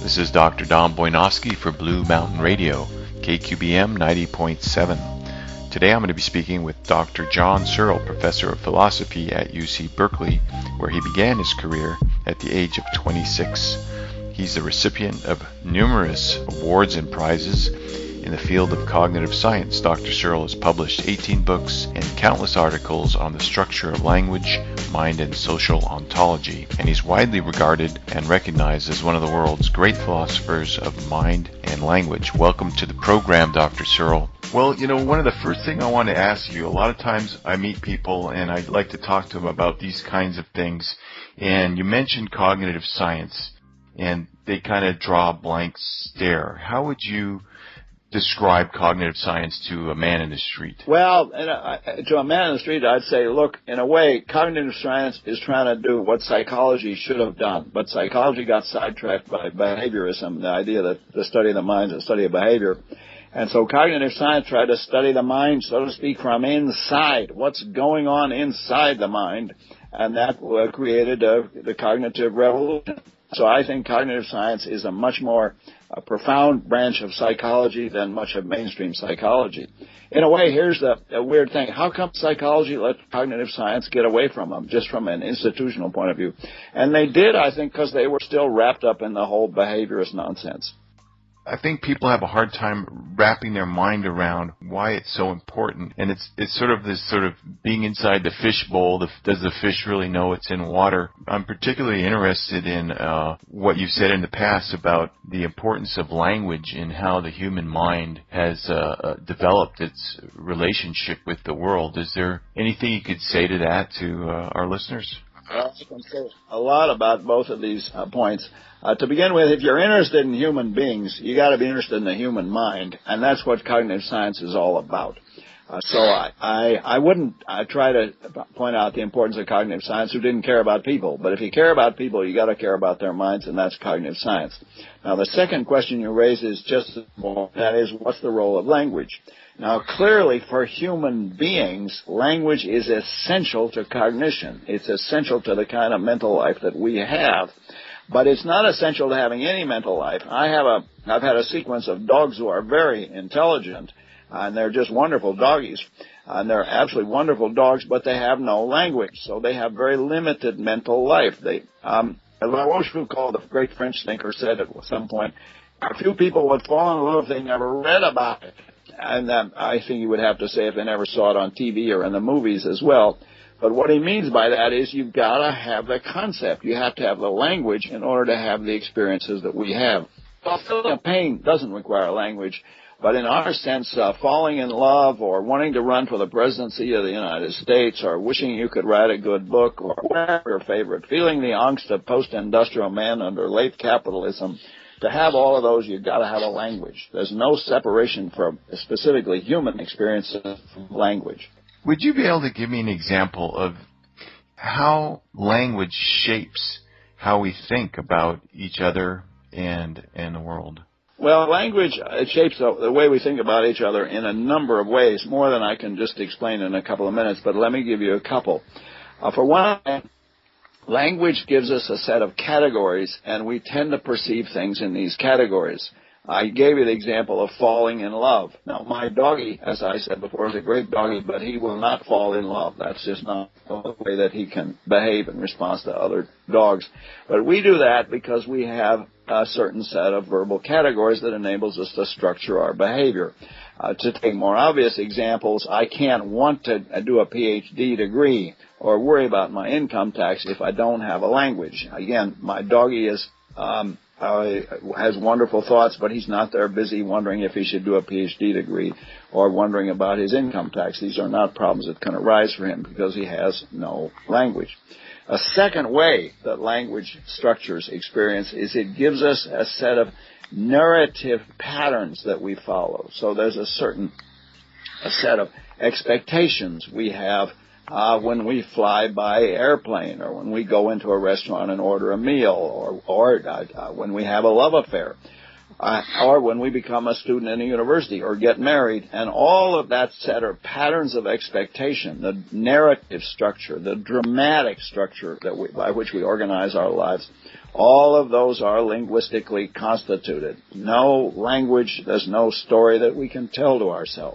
This is Dr. Don Boynowski for Blue Mountain Radio, KQBM 90.7. Today I'm going to be speaking with Dr. John Searle, Professor of Philosophy at UC Berkeley, where he began his career at the age of 26. He's the recipient of numerous awards and prizes in the field of cognitive science. Dr. Searle has published 18 books and countless articles on the structure of language, mind, and social ontology, and he's widely regarded and recognized as one of the world's great philosophers of mind and language. Welcome to the program, Dr. Searle. Well, one of the first things I want to ask you, a lot of times I meet people and I'd like to talk to them about these kinds of things, and you mentioned cognitive science, and they kind of draw a blank stare. How would you describe cognitive science to a man in the street? Well, to a man in the street, I'd say, look, in a way, cognitive science is trying to do what psychology should have done. But psychology got sidetracked by behaviorism, the idea that the study of the mind is the study of behavior. And so cognitive science tried to study the mind, so to speak, from inside, what's going on inside the mind. And that created the cognitive revolution. So I think cognitive science is a much more profound branch of psychology than much of mainstream psychology. In a way, here's the weird thing. How come psychology let cognitive science get away from them, just from an institutional point of view? And they did, I think, because they were still wrapped up in the whole behaviorist nonsense. I think people have a hard time wrapping their mind around why it's so important. And it's sort of this sort of being inside the fish bowl. Does the fish really know it's in water? I'm particularly interested in what you've said in the past about the importance of language and how the human mind has developed its relationship with the world. Is there anything you could say to that to our listeners? Well, I can say a lot about both of these points. To begin with, if you're interested in human beings, you got to be interested in the human mind, and that's what cognitive science is all about. So I wouldn't try to point out the importance of cognitive science who didn't care about people. But if you care about people, you got to care about their minds, and that's cognitive science. Now, the second question you raise is just as important. That is, what's the role of language? Now, clearly, for human beings, language is essential to cognition. It's essential to the kind of mental life that we have. But it's not essential to having any mental life. I've had a sequence of dogs who are very intelligent, and they're just wonderful doggies. And they're absolutely wonderful dogs, but they have no language. So they have very limited mental life. As Rochefoucauld, the great French thinker, said at some point, a few people would fall in love if they never read about it. And I think you would have to say if they never saw it on TV or in the movies as well. But what he means by that is you've got to have the concept. You have to have the language in order to have the experiences that we have. Well, feeling pain doesn't require language. But in our sense, falling in love or wanting to run for the presidency of the United States or wishing you could write a good book or whatever your favorite, feeling the angst of post-industrial man under late capitalism, to have all of those, you've got to have a language. There's no separation from specifically human experiences from language. Would you be able to give me an example of how language shapes how we think about each other and the world? Well, language shapes the way we think about each other in a number of ways, more than I can just explain in a couple of minutes, but let me give you a couple. For one, language gives us a set of categories, and we tend to perceive things in these categories. I gave you the example of falling in love. Now, my doggie, as I said before, is a great doggie, but he will not fall in love. That's just not the way that he can behave in response to other dogs. But we do that because we have a certain set of verbal categories that enables us to structure our behavior. To take more obvious examples, I can't want to do a PhD degree or worry about my income tax if I don't have a language. Again, my doggie has wonderful thoughts, but he's not there busy wondering if he should do a PhD degree or wondering about his income tax. These are not problems that can arise for him because he has no language. A second way that language structures experience is it gives us a set of narrative patterns that we follow. So there's a set of expectations we have when we fly by airplane or when we go into a restaurant and order a meal or when we have a love affair. or when we become a student in a university or get married, and all of that set are patterns of expectation, the narrative structure, the dramatic structure by which we organize our lives. All of those are linguistically constituted. No language, there's no story that we can tell to ourselves.